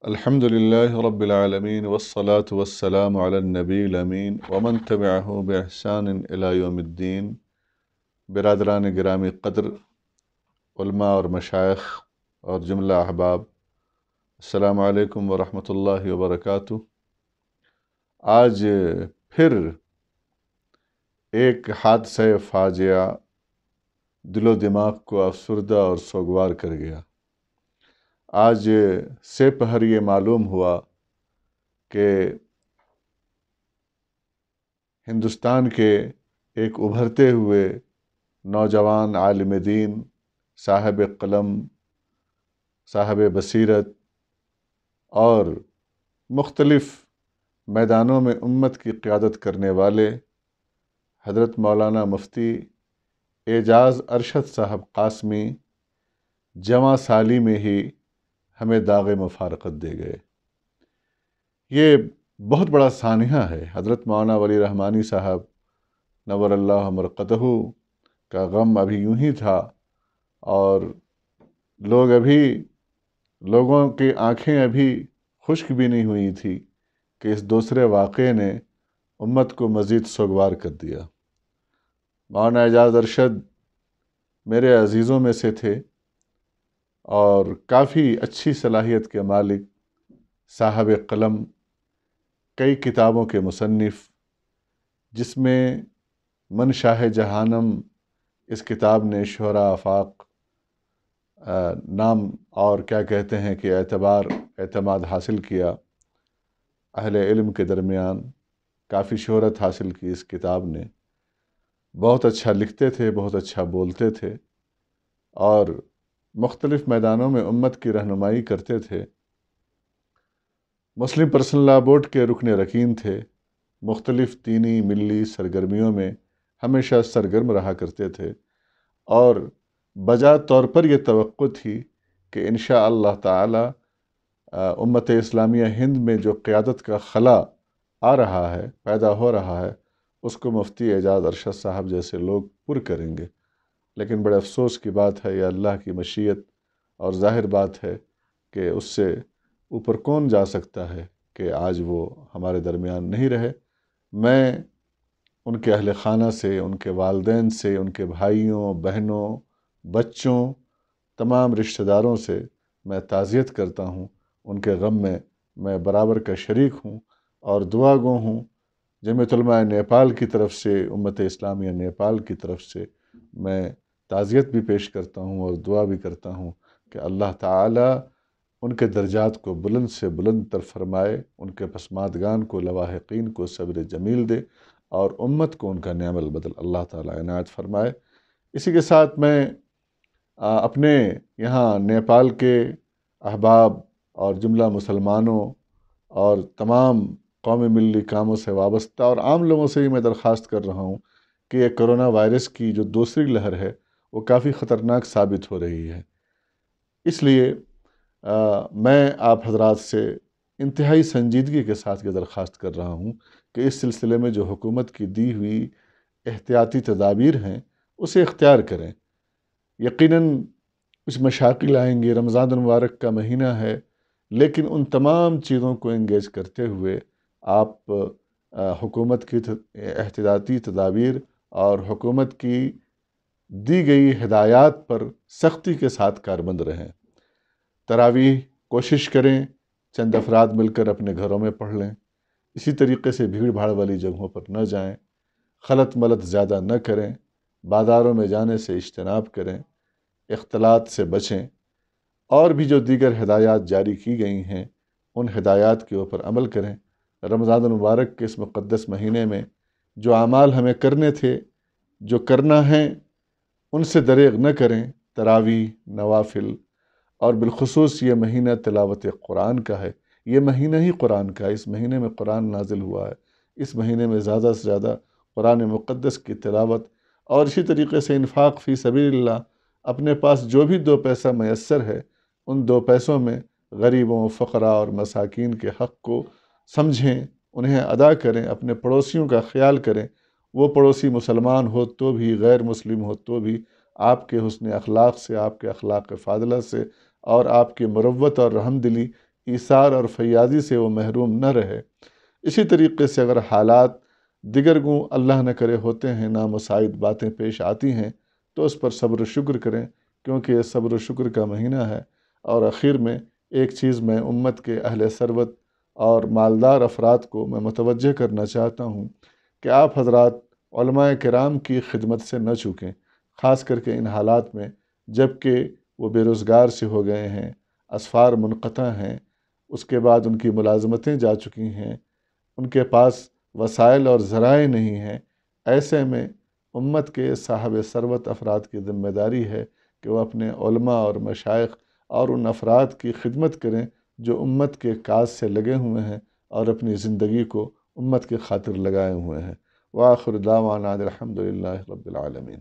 الحمد لله رب العالمين والصلاة والسلام على النبي الأمين ومن تبعه بإحسان إلى يوم الدين برادران گرامی قدر، علماء اور مشائخ اور جملہ احباب، السلام علیکم ورحمۃ اللہ وبرکاتہ۔ آج پھر ایک حادثہ فاجعہ دل و دماغ کو افسردہ اور سوگوار کر گیا۔ آج سے پہر یہ معلوم ہوا کہ ہندوستان کے ایک ابھرتے ہوئے نوجوان عالم دین، صاحب قلم، صاحب بصیرت اور مختلف میدانوں میں امت کی قیادت کرنے والے حضرت مولانا مفتی اعجاز ارشد صاحب قاسمی جواں سالی میں ہی ہمیں داغ مفارقت دے گئے۔ یہ بہت بڑا سانحہ ہے۔ حضرت مولانا ولی رحمانی صاحب نور اللہ مرقدہ کا غم ابھی یوں ہی تھا، اور لوگوں کی آنکھیں ابھی خشک بھی نہیں ہوئی تھی کہ اس دوسرے واقعے نے امت کو مزید سوگوار کر دیا۔ مولانا اعجاز ارشد میرے عزیزوں میں سے تھے اور کافی اچھی صلاحیت کے مالک، صاحب قلم، کئی کتابوں کے مصنف، جس میں من شاہ جہانم اس کتاب نے شہرا آفاق نام اور کیا کہتے ہیں کہ اعتماد حاصل کیا، اہل علم کے درمیان کافی شہرت حاصل کی۔ اس کتاب نے بہت اچھا لکھتے تھے، بہت اچھا بولتے تھے اور مختلف میدانوں میں امت کی رہنمائی کرتے تھے۔ مسلم پرسنل لا بورڈ کے رکن رکین تھے، مختلف دینی ملی سرگرمیوں میں ہمیشہ سرگرم رہا کرتے تھے، اور بجا طور پر یہ توقع تھی کہ انشاءاللہ تعالی امت اسلامیہ ہند میں جو قیادت کا خلا آ رہا ہے، پیدا ہو رہا ہے، اس کو مفتی اعجاز ارشد صاحب جیسے لوگ پر کریں گے۔ لیکن بڑے افسوس کی بات ہے، یہ اللہ کی مشیت اور ظاہر بات ہے کہ اس سے اوپر کون جا سکتا ہے کہ آج وہ ہمارے درمیان نہیں رہے۔ میں ان کے اہل خانہ سے، ان کے والدین سے، ان کے بھائیوں، بہنوں، بچوں، تمام رشتہ داروں سے میں تعزیت کرتا ہوں۔ ان کے غم میں برابر کا شریک ہوں اور دعا گو ہوں۔ جمعیت علماء نیپال کی طرف سے، امت اسلامیہ نیپال کی طرف سے میں تعزیت بھی پیش کرتا ہوں اور دعا بھی کرتا ہوں کہ اللہ تعالی ان کے درجات کو بلند سے بلند تر فرمائے، ان کے پسماندگان کو، لواحقین کو صبر جمیل دے، اور امت کو ان کا نعم البدل اللہ تعالی عنایت فرمائے۔ اسی کے ساتھ میں اپنے یہاں نیپال کے احباب اور جملہ مسلمانوں اور تمام قومی ملی کاموں سے وابستہ اور عام لوگوں سے ہی میں درخواست کر رہا ہوں کہ یہ کرونا وائرس کی جو دوسری لہر ہے وہ کافی خطرناک ثابت ہو رہی ہے۔ اس لیے میں آپ حضرات سے انتہائی سنجیدگی کے ساتھ یہ درخواست کر رہا ہوں کہ اس سلسلے میں جو حکومت کی دی ہوئی احتیاطی تدابیر ہیں اسے اختیار کریں۔ یقیناً کچھ مشاکل آئیں گے، رمضان المبارک کا مہینہ ہے، لیکن ان تمام چیزوں کو انگیج کرتے ہوئے آپ حکومت کی احتیاطی تدابیر اور حکومت کی دی گئی ہدایات پر سختی کے ساتھ کاربند رہیں۔ تراویح کوشش کریں چند افراد مل کر اپنے گھروں میں پڑھ لیں، اسی طریقے سے بھیڑ بھاڑ والی جگہوں پر نہ جائیں، خلط ملط زیادہ نہ کریں، بازاروں میں جانے سے اجتناب کریں، اختلاط سے بچیں، اور بھی جو دیگر ہدایات جاری کی گئی ہیں ان ہدایات کے اوپر عمل کریں۔ رمضان المبارک کے اس مقدس مہینے میں جو اعمال ہمیں کرنے تھے، جو کرنا ہے، ان سے دریغ نہ کریں۔ تراویح، نوافل، اور بالخصوص یہ مہینہ تلاوت قرآن کا ہے، یہ مہینہ ہی قرآن کا ہے، اس مہینے میں قرآن نازل ہوا ہے، اس مہینے میں زیادہ سے زیادہ قرآن مقدس کی تلاوت، اور اسی طریقے سے انفاق فی سبیل اللہ۔ اپنے پاس جو بھی 2 پیسہ میسر ہے، ان 2 پیسوں میں غریبوں، فقراء اور مساکین کے حق کو سمجھیں، انہیں ادا کریں، اپنے پڑوسیوں کا خیال کریں۔ وہ پڑوسی مسلمان ہو تو بھی، غیر مسلم ہو تو بھی، آپ کے حسن اخلاق سے، آپ کے اخلاق فاضلہ سے اور آپ کی مروت اور رحم دلی ایثار اور فیاضی سے وہ محروم نہ رہے۔ اسی طریقے سے اگر حالات دیگر گوں اللہ نہ کرے ہوتے ہیں، نامساعد باتیں پیش آتی ہیں، تو اس پر صبر و شکر کریں، کیونکہ یہ صبر و شکر کا مہینہ ہے۔ اور آخر میں ایک چیز میں امت کے اہل ثروت اور مالدار افراد کو میں متوجہ کرنا چاہتا ہوں کہ آپ حضرات علماء کرام کی خدمت سے نہ چوکیں، خاص کر کے ان حالات میں جب کہ وہ بے روزگار سے ہو گئے ہیں، اسفار منقطع ہیں، اس کے بعد ان کی ملازمتیں جا چکی ہیں، ان کے پاس وسائل اور ذرائع نہیں ہیں۔ ایسے میں امت کے صاحب ثروت افراد کی ذمہ داری ہے کہ وہ اپنے علماء اور مشائخ اور ان افراد کی خدمت کریں جو امت کے کاج سے لگے ہوئے ہیں اور اپنی زندگی کو امت کی خاطر لگائے ہوئے ہیں۔ وآخر دعوانا الحمد للہ رب العالمین۔